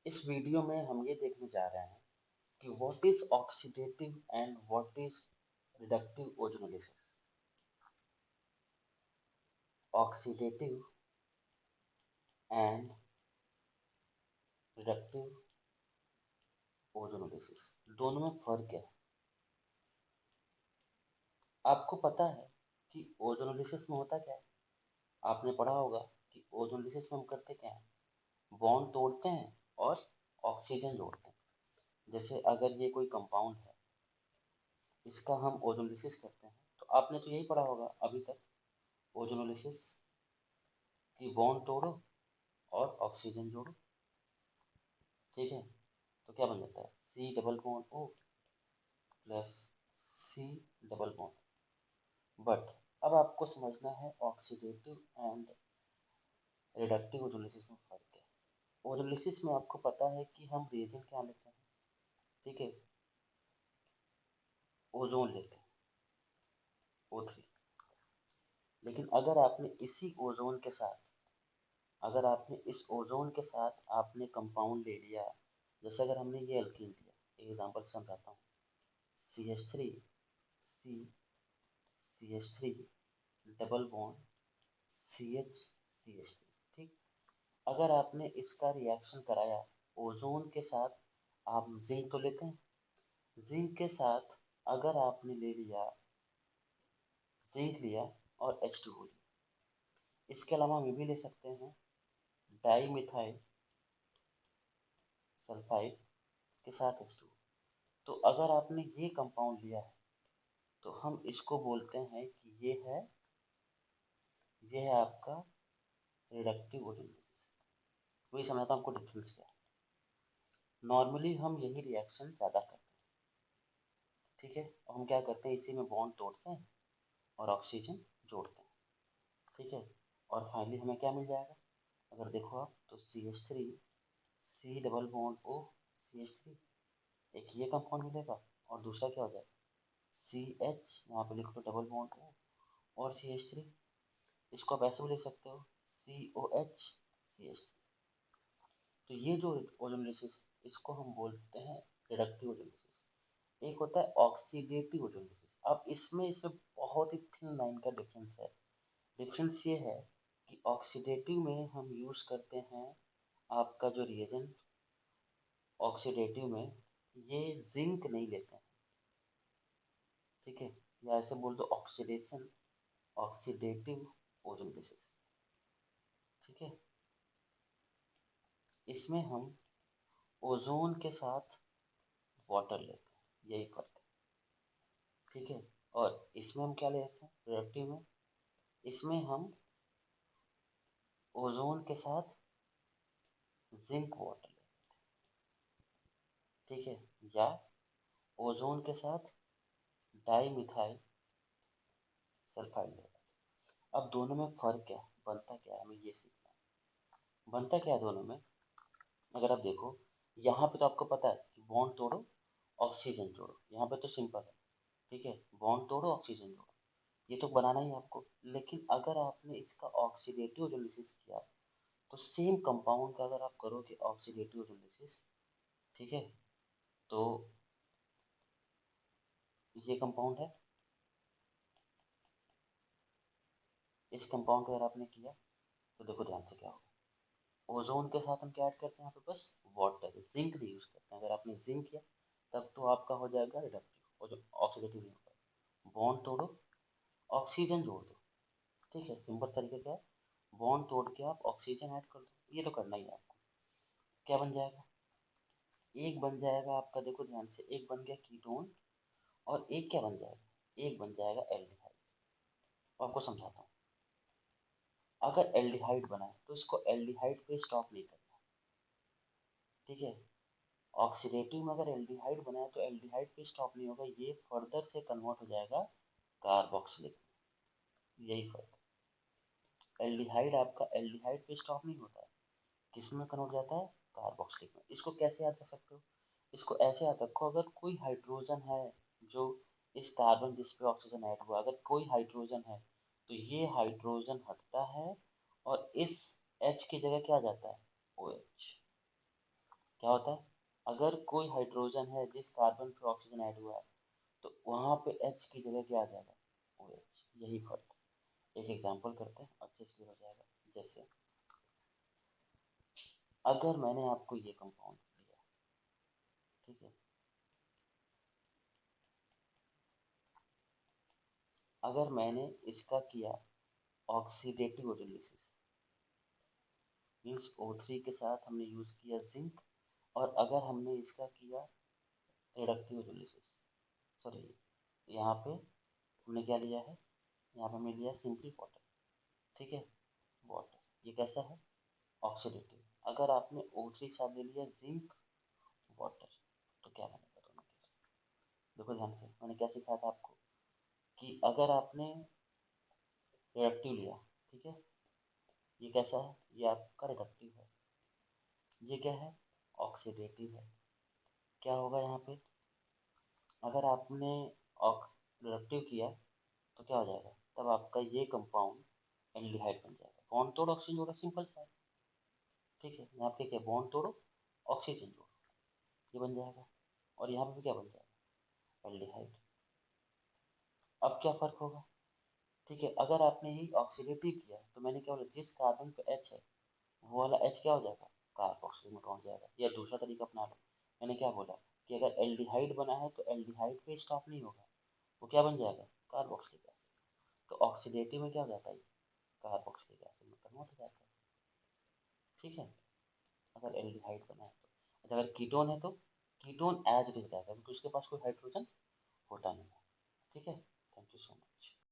इस वीडियो में हम ये देखने जा रहे हैं कि what is oxidative and what is reductive ozonolysis. Oxidative and reductive ozonolysis दोनों में फर्क क्या है? आपको पता है कि ओजोनोलिसिस में होता क्या है? आपने पढ़ा होगा कि ओजोनोलिसिस में हम करते क्या है, बॉन्ड तोड़ते हैं और ऑक्सीजन जोड़ते हैं। जैसे अगर ये कोई कंपाउंड है, इसका हम ओजोनोलिसिस करते हैं, तो आपने तो यही पढ़ा होगा अभी तक, ओजोनोलिसिस की बॉन्ड तोड़ो और ऑक्सीजन जोड़ो। ठीक है, तो क्या बन जाता है, C double bond O plus C double bond. But अब आपको समझना है ऑक्सीडेटिव एंड रिडक्टिव ओजोलिसिस में फर्क है। ओजोलिसिस में आपको पता है कि हम रिएजेंट क्या लेते हैं, ठीक है, ओजोन लेते हैं, O3। लेकिन अगर आपने इसी ओजोन के साथ, अगर आपने इस ओजोन के साथ आपने कंपाउंड ले लिया, जैसे अगर हमने ये एल्कीन लिया, एग्जांपल समझाता हूँ, CH3 C CH3 double bond CH3। ठीक, अगर आपने इसका रिएक्शन कराया ओजोन के साथ, आप जिंक तो लेते हैं, जिंक के साथ अगर आपने ले लिया, जिंक लिया और H2O लिया, इसके अलावा हम ये भी ले सकते हैं डाई मिथाइल सल्फाइड के साथ H2O। तो अगर आपने ये कंपाउंड लिया है तो हम इसको बोलते हैं कि ये है आपका रिडक्टिव ओजोलिसिस। वही समझाता हूँ आपको डिफरेंस क्या है। नॉर्मली हम यही रिएक्शन ज़्यादा करते हैं, ठीक है, और हम क्या करते हैं, इसी में बॉन्ड तोड़ते हैं और ऑक्सीजन जोड़ते हैं, ठीक है, और फाइनली हमें क्या मिल जाएगा, अगर देखो आप तो CH3 C double bond O CH3, एक ये कंपाउंड मिलेगा और दूसरा क्या हो जाएगा CH, यहाँ पे लिख लो डबल बॉन्ड O और CH3। इसको आप ऐसे भी ले सकते हो COH CH3। तो ये जो ओजोनोलिसिस, इसको हम बोलते हैं रिडक्टिव ओजोनोलिसिस। एक होता है ऑक्सीडेटिव ओजोनोलिसिस। अब इसमें बहुत ही थिन लाइन का डिफरेंस है। डिफरेंस ये है कि ऑक्सीडेटिव में हम यूज करते हैं आपका जो रिएजेंट, ऑक्सीडेटिव में ये जिंक नहीं लेते हैं, ठीक है, या ऐसे बोल दो ऑक्सीडेशन, ऑक्सीडेटिव ओजोनोलिसिस, ठीक है। इसमें हम ओजोन के साथ वाटर लेते हैं, यही फर्क है, ठीक है। और इसमें हम क्या लेते हैं रिएक्टिव में, इसमें हम ओजोन के साथ जिंक वाटर लेते हैं, ठीक है, या ओजोन के साथ डाई मिथाइल सल्फाइड लेते हैं। अब दोनों में फर्क क्या है, बनता क्या है, हमें ये सीखना है। बनता क्या है दोनों में, अगर आप देखो, यहाँ पे तो आपको पता है कि बॉन्ड तोड़ो ऑक्सीजन जोड़ो, यहाँ पे तो सिंपल है, ठीक है, बॉन्ड तोड़ो ऑक्सीजन जोड़ो, ये तो बनाना ही है आपको। लेकिन अगर आपने इसका ऑक्सीडेटिव ओजोलिसिस किया, तो सेम कंपाउंड का अगर आप करोगे ऑक्सीडेटिव ओजोलिसिस, ठीक है, तो ये कंपाउंड है, इस कंपाउंड का अगर आपने किया, तो देखो ध्यान से क्या होगा, ओजोन के साथ हम क्या ऐड करते हैं यहाँ पे, बस वाटर, जिंक नहीं यूज करते हैं। अगर आपने जिंक किया तब तो आपका हो जाएगा रिडक्टिव और जो ऑक्सीडेटिव नहीं होगा। बॉन्ड तोड़ो, ऑक्सीजन जोड़ दो, ठीक है, सिंपल तरीका क्या है, बॉन्ड तोड़ के आप ऑक्सीजन ऐड कर दो, ये तो करना ही है आपको। क्या बन जाएगा, एक बन जाएगा आपका, देखो ध्यान से, एक बन गया कीटोन और एक क्या बन जाएगा, एक बन जाएगा एल्डिहाइड। आपको समझाता हूँ, अगर एल्डिहाइड बना है तो इसको एल्डिहाइड पे स्टॉप नहीं करना, ठीक है। ऑक्सीडेटिव में अगर एल्डिहाइड बना है तो एल्डिहाइड पे स्टॉप नहीं होगा, ये फर्दर से कन्वर्ट हो जाएगा कार्बोक्सिलिक में, यही फर्क है। एल्डिहाइड आपका एल्डिहाइड पे स्टॉप नहीं होता है, किस में कन्वर्ट जाता है, कार्बोक्सिलिक में। इसको कैसे याद कर सकते हो, इसको ऐसे याद रखो, अगर कोई हाइड्रोजन है जो इस कार्बन जिस पे ऑक्सीजन ऐड हुआ, अगर कोई हाइड्रोजन है तो ये हाइड्रोजन हटता है और इस H की जगह क्या आ जाता है, OH। क्या होता है, अगर कोई हाइड्रोजन है जिस कार्बन पे ऑक्सीजन ऐड हुआ है, तो वहां पे H की जगह क्या आ जाएगा, OH। यही फर्क है। एक एग्जांपल करते हैं, अच्छे से क्लियर हो जाएगा। जैसे अगर मैंने आपको ये कंपाउंड दिया, ठीक है, अगर मैंने इसका किया ऑक्सीडेटिव हाइड्रोलिसिस, मीन्स O3 के साथ हमने यूज किया जिंक, और अगर हमने इसका किया रिडक्टिव हाइड्रोलिसिस, सॉरी, यहाँ पे हमने क्या लिया है, यहाँ पे हमने लिया सिंपली वाटर, ठीक है, वाटर, ये कैसा है, ऑक्सीडेटिव। अगर आपने O3 साथ ले लिया जिंक वाटर, तो क्या बनेगा दोनों केस में। देखो ध्यान से, मैंने क्या सिखाया था आपको, कि अगर आपने रिडक्टिव लिया, ठीक है, ये कैसा है, ये आपका रिडक्टिव है, ये क्या है, ऑक्सीडेटिव है। क्या होगा यहाँ पे, अगर आपने रिडक्टिव किया तो क्या हो जाएगा, तब आपका ये कंपाउंड एल्डिहाइड बन जाएगा। बॉन्ड तोड़ ऑक्सीजन जोड़ा, सिंपल सा है, ठीक है, यहाँ पे क्या, बॉन्ड तोड़ो ऑक्सीजन जोड़ो, ये बन जाएगा। और यहाँ पे भी क्या बन जाएगा, एल्डिहाइड। अब क्या फर्क होगा, ठीक है, अगर आपने यही ऑक्सीडेटिव किया तो मैंने क्या बोला, जिस कार्बन पे H है वो वाला H क्या हो जाएगा, कार्बोक्सिल में पहुंच जाएगा। या दूसरा तरीका अपना लो, मैंने क्या बोला कि अगर एल्डिहाइड बना है तो एल्डिहाइड पे स्टॉप नहीं होगा, वो क्या बन जाएगा, कार्बोक्सिलिक एसिड। तो ऑक्सीडेटिव में क्या हो जाता है, कार्बोक्सिलिक एसिड में कन्वर्ट हो जाता है, ठीक है, अगर एल्डिहाइड बना है तो। अच्छा, अगर कीटोन है तो कीटोन एज इट इज रहेगा, क्योंकि उसके पास कोई हाइड्रोजन होता नहीं है, ठीक है। Thank you so much.